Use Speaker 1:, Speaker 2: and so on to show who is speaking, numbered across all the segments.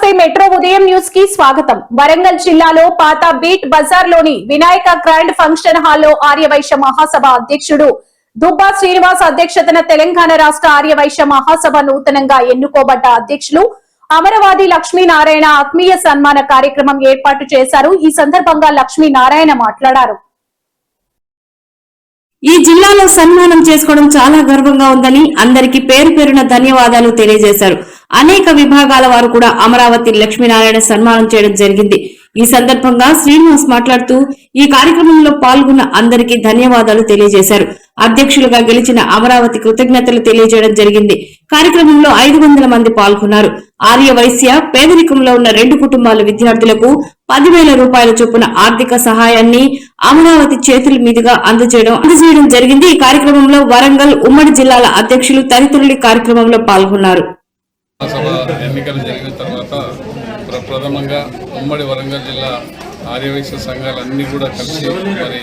Speaker 1: నమస్తే మెట్రో ఉదయం న్యూస్ కి స్వాగతం. వరంగల్ జిల్లాలో పాత బీట్ బజార్ లోని వినాయక గ్రాండ్ ఫంక్షన్ హాల్లో ఆర్యవైశ్య మహాసభ అధ్యక్షుడు దుబ్బా శ్రీనివాస్ అధ్యక్షతన తెలంగాణ రాష్ట్ర ఆర్యవైశ్య మహాసభ నూతనంగా ఎన్నుకోబడ్డ అధ్యక్షులు అమరవాది లక్ష్మీనారాయణ ఆత్మీయ సన్మాన కార్యక్రమం ఏర్పాటు చేశారు. ఈ సందర్భంగా లక్ష్మీనారాయణ మాట్లాడారు.
Speaker 2: ఈ జిల్లాలో సన్మానం చేసుకోవడం చాలా గర్వంగా ఉందని అందరికీ పేరు పేరున ధన్యవాదాలు తెలియజేశారు. అనేక విభాగాల వారు కూడా అమరావతి లక్ష్మీనారాయణ సన్మానం చేయడం జరిగింది. ఈ సందర్భంగా శ్రీనివాస్ మాట్లాడుతూ ఈ కార్యక్రమంలో పాల్గొన్న అందరికీ ధన్యవాదాలు తెలియజేశారు. అధ్యక్షులుగా గెలిచిన అమరావతి కృతజ్ఞతలు తెలియజేయడం జరిగింది. కార్యక్రమంలో 500 మంది పాల్గొన్నారు. ఆర్యవైశ్య పేదరికంలో ఉన్న 2 కుటుంబాల విద్యార్థులకు 10,000 రూపాయల చొప్పున ఆర్థిక సహాయాన్ని అమరావతి చేతుల మీదుగా అందజేయడం జరిగింది. ఈ కార్యక్రమంలో వరంగల్ ఉమ్మడి జిల్లాల అధ్యక్షులు తదితరులు కార్యక్రమంలో పాల్గొన్నారు.
Speaker 3: ఎన్నికలు జరిగిన తర్వాత ప్రథమంగా ఉమ్మడి వరంగల్ జిల్లా ఆర్యవైశ్య సంఘాలన్నీ కూడా కలిసి మరి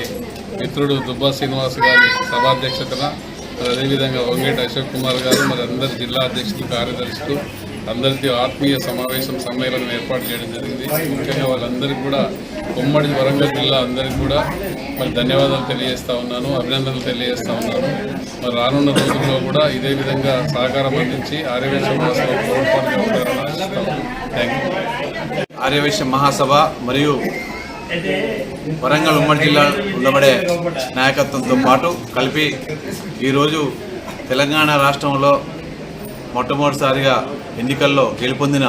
Speaker 3: మిత్రుడు దుబ్బా శ్రీనివాస్ గారి సభాధ్యక్షతన అదేవిధంగా వంగేటి అశోక్ కుమార్ గారు మరి అందరి జిల్లా అధ్యక్షులు కార్యదర్శులు అందరికీ ఆత్మీయ సమ్మేళనం ఏర్పాటు చేయడం జరిగింది. ముఖ్యంగా వాళ్ళందరికీ కూడా ఉమ్మడి వరంగల్ జిల్లా అందరికీ కూడా మరి ధన్యవాదాలు తెలియజేస్తా ఉన్నాను, అభినందనలు తెలియజేస్తా ఉన్నాను. మరి రానున్న రోజుల్లో కూడా ఇదే విధంగా సహకారం అందించి ఆర్యవైశ్య మహాసభ తోడ్పాటుగా ఉంటారని ఆశిస్తాను. Thank you.
Speaker 4: ఆర్యవైశ్య మహాసభ మరియు వరంగల్ ఉమ్మడి జిల్లా ఉండబడే నాయకత్వంతో పాటు కలిపి ఈరోజు తెలంగాణ రాష్ట్రంలో మొట్టమొదటిసారిగా ఎన్నికల్లో గెలుపొందిన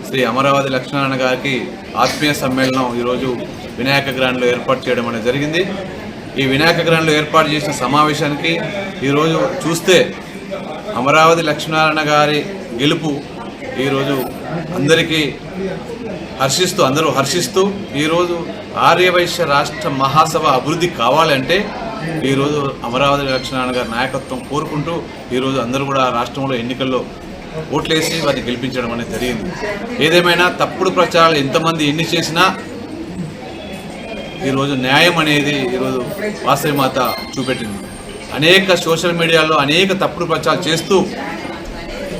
Speaker 4: శ్రీ అమరావతి లక్ష్మీనారాయణ గారికి ఆత్మీయ సమ్మేళనం ఈరోజు వినాయక గ్రాండ్లో ఏర్పాటు చేయడం అనేది జరిగింది. ఈ వినాయక గ్రాండ్లో ఏర్పాటు చేసిన సమావేశానికి ఈరోజు చూస్తే అమరావతి లక్ష్మీనారాయణ గారి గెలుపు ఈరోజు అందరికీ అందరూ హర్షిస్తూ ఈరోజు ఆర్యవైశ్య రాష్ట్ర మహాసభ అభివృద్ధి కావాలంటే ఈరోజు అమరావతి లక్ష్మీనారాయణ గారి నాయకత్వం కోరుకుంటూ ఈరోజు అందరూ కూడా రాష్ట్రంలో ఎన్నికల్లో ఓట్లేసి వారిని గెలిపించడం అనేది జరిగింది. ఏదేమైనా తప్పుడు ప్రచారాలు ఎంతమంది ఎన్ని చేసినా ఈరోజు న్యాయం అనేది ఈరోజు వాసవి మాత చూపెట్టింది. అనేక సోషల్ మీడియాలో అనేక తప్పుడు ప్రచారాలు చేస్తూ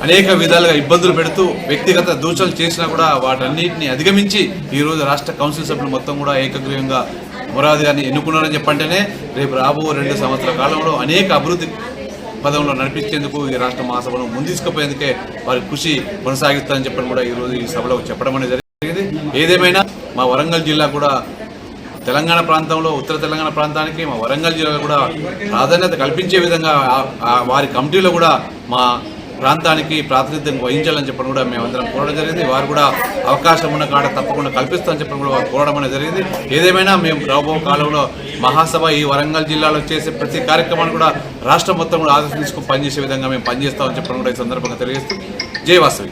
Speaker 4: అనేక విధాలుగా ఇబ్బందులు పెడుతూ వ్యక్తిగత దూషణలు చేసినా కూడా వాటన్నిటిని అధిగమించి ఈరోజు రాష్ట్ర కౌన్సిల్ సభ్యులు మొత్తం కూడా ఏకగ్రీవంగా అమరావతి గారిని ఎన్నుకున్నారని చెప్పంటేనే రేపు రాబో 2 సంవత్సరాల కాలంలో అనేక అభివృద్ధి పదంలో నడిపించేందుకు ఈ రాష్ట్ర మహాసభను ముందుకుపోయేందుకే వారి కృషి కొనసాగిస్తారని చెప్పని కూడా ఈరోజు ఈ సభలో చెప్పడం అనేది జరిగింది. ఏదేమైనా మా వరంగల్ జిల్లా కూడా తెలంగాణ ప్రాంతంలో ఉత్తర తెలంగాణ ప్రాంతానికి మా వరంగల్ జిల్లాలో కూడా ప్రాధాన్యత కల్పించే విధంగా వారి కమిటీలో కూడా మా ప్రాంతానికి ప్రాతినిధ్యం వహించాలని చెప్పడం కూడా మేమందరం కోరడం జరిగింది. వారు కూడా అవకాశం ఉన్న కాడ తప్పకుండా కల్పిస్తామని చెప్పడం కూడా వారు కోరడం అనేది జరిగింది. ఏదేమైనా మేము రాబో కాలంలో మహాసభ ఈ వరంగల్ జిల్లాలో చేసే ప్రతి కార్యక్రమాన్ని కూడా రాష్ట్రం మొత్తం కూడా ఆదర్శం తీసుకుని పనిచేసే విధంగా మేము పనిచేస్తామని చెప్పడం కూడా ఈ సందర్భంగా తెలియజేస్తూ జై వాసవి.